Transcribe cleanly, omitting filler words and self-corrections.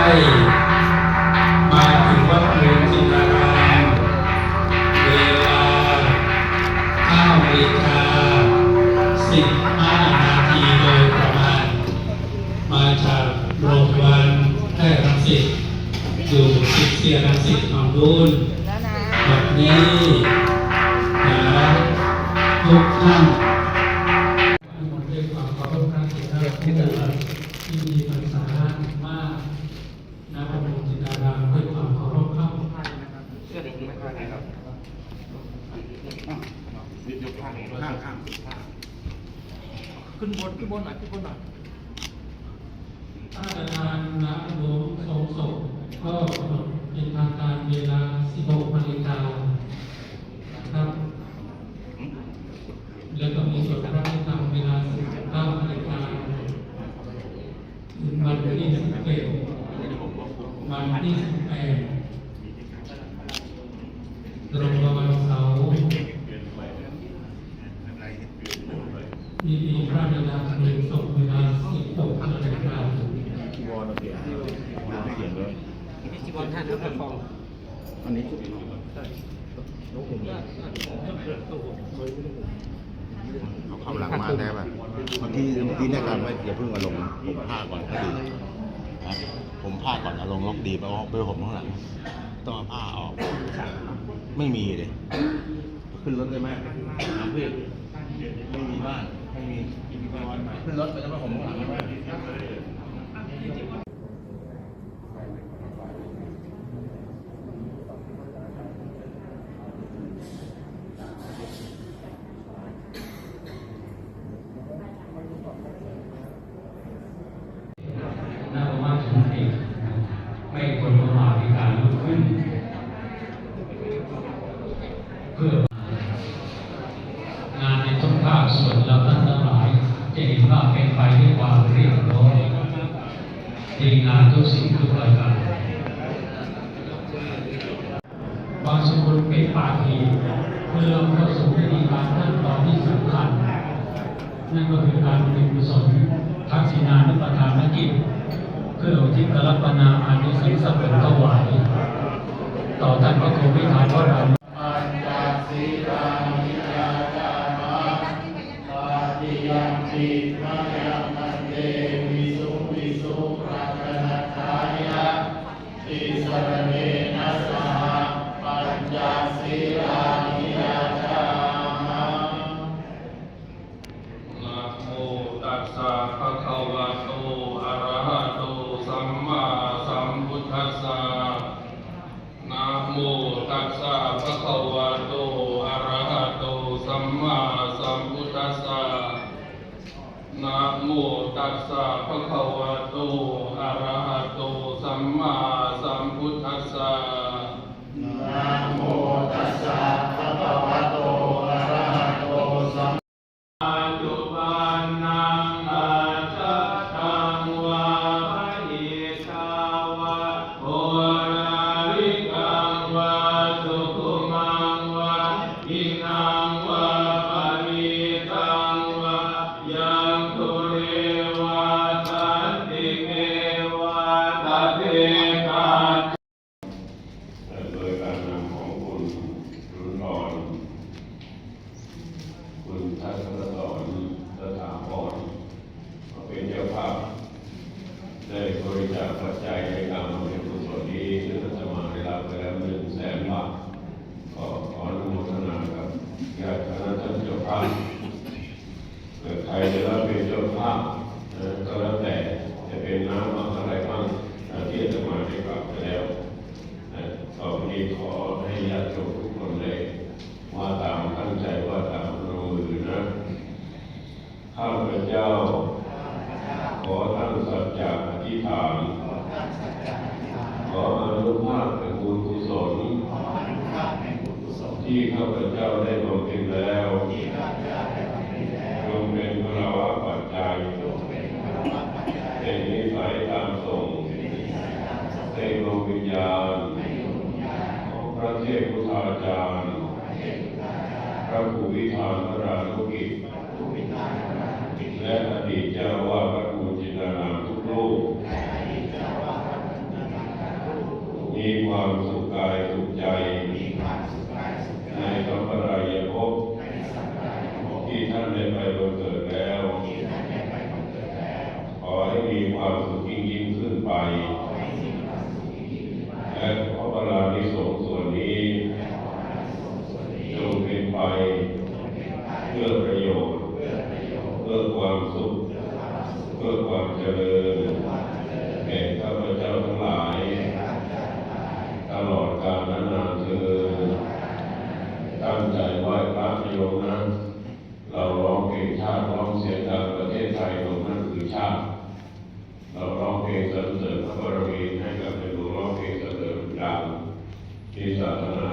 มาถึงวัดเรือนจินดารามเวลา9 นาฬิกา 15 นาทีโดยประมาณมาจากโรงพยาบาลแพทย์รังสิตอยู่สิบเสียรังสิตหนองรุ่นแบบนี้นะทุกท่านด้วยความเคารพนับถือที่มีพรรษามากณพระบรมจินดารามด้วยความเคารพครับขึ้นบนหน่อยถ้าประธานณหลวงทรงศพก็กำหนดเป็นทางการเวลา 16 นาฬิกาครับแล้วก็มีสวดพระพิธรรมเวลา 19 นาฬิกาถึงวันที่ 11 วันที่ 18 ตรงวันเสาร์มีพระบิดาเรียนศพเวลา 16 นาฬิกาจีวรเปลี่ยนเขียนเลยจีวรท่านก็ประคองอันนี้เอาคำหลังมาได้ป่ะเมื่อกี้แนะนำว่าอย่าเพิ่งอารมณ์ผมผ้าก่อนก็ดีผมผ้าก่อนอารมณ์ล็อกดีไปผมข้างหลังต้องเอาผ้าออกไม่มีเลยขึ้นรถได้ไหมพี่ไม่มีบ้านไม่มีขึ้นรถไปแล้วมาผมข้างหลังได้ไหมน่าประมาทสมเหตุไม่ควรประมาทในการลุกขึ้นเพื่องานในทุกภาคส่วนเราท่านทั้งหลายจะเห็นว่าเป็นไปด้วยความเรียบร้อยดีงามทุกสิ่งทุกประการบางสกุลเป็นปากีเมื่อเราเข้าสู่พิธีการขั้นตอนที่สำคัญนั่นก็คือการบำเพ็ญกุศลทักษิณานุปทานกิจเพื่ออุทิศรัตนาอานิสงส์ผลถวายต่อท่านพระครูวิหารวรามปัญจศีลานิยาจามะปาติยังปิมะยังมันเตวิสุรัตนัทายะติสรเนนะสหปัญจศีลานิยาจามะนะโมตัสสะภะคะวะโตอะระหะโตสัมมาสัมพุทธัสสะนะโมตัสสะภะคะวะโตอะระหะโตสัมมาสัมพุทธัสสะนะโมตัสสะภะคะวะโตอะระหะโตสัมมาสัมพุทธัสสะนะโมตัสสะภะคะวะโตอะระหะโตสัมมาจุปันนังอาจัตตังวาอิชาวะโหราริกังวาสุขุมังวาอินังวาปริตังวายังตุเรวาสันติเกวาตเตกาโดยการนำของคุณรุ่นอ่อนคุณทัศนสอนสถาพรมาเป็นเจ้าภาพได้บริจาคปัจจัยในการบำเพ็ญกุศลนี้ซึ่งอาตมาได้รับไปแล้ว100,000 บาทขออนุโมทนากับญาติคณะท่านเจ้าภาพใครจะรับเป็นเจ้าภาพก็แล้วแต่จะเป็นน้ำอะไรบ้างที่อาตมาได้กล่าวไปแล้วต่อไปนี้ขอให้ญาติโยมทุกคนได้ว่าตามตั้งใจว่าตามลงมือนะข้าพเจ้าขอตั้งสัจจะอธิษฐานขออนุภาพแห่งบุญกุศลที่ข้าพเจ้าได้บำเพ็ญแล้วจงเป็นพระวะปัจจัยเป็นนิสัยตามส่งให้ดวงวิญญาณของพระเทพพุทธาจารย์พระครูวิธานวรานุกิจและอดีตเจ้าวาดวัดบูรจินดารามทุกรูป ความสุขกายสุขใจในสัมปรายภพที่ท่านได้ไปบังเกิดแล้วขอให้มีความสุขยิ่งขึ้นไปและขอพระรานิสงส์ส่วนนี้จงเป็นไปเพื่อประโยชน์เพื่อความสุขเพื่อความเจริญแก่ข้าพเจ้าทั้งหลายตลอดกาลนานเถิดตั้งใจไหว้พระโยมนะเราร้องเพลงชาติร้องเสียงดังประเทศไทยตรงนั้นคือชาติเราร้องเพลงสรรเสริญพระบารมีให้กับในหลวงร้องเพลงสรรเสริญดังที่ศาสนา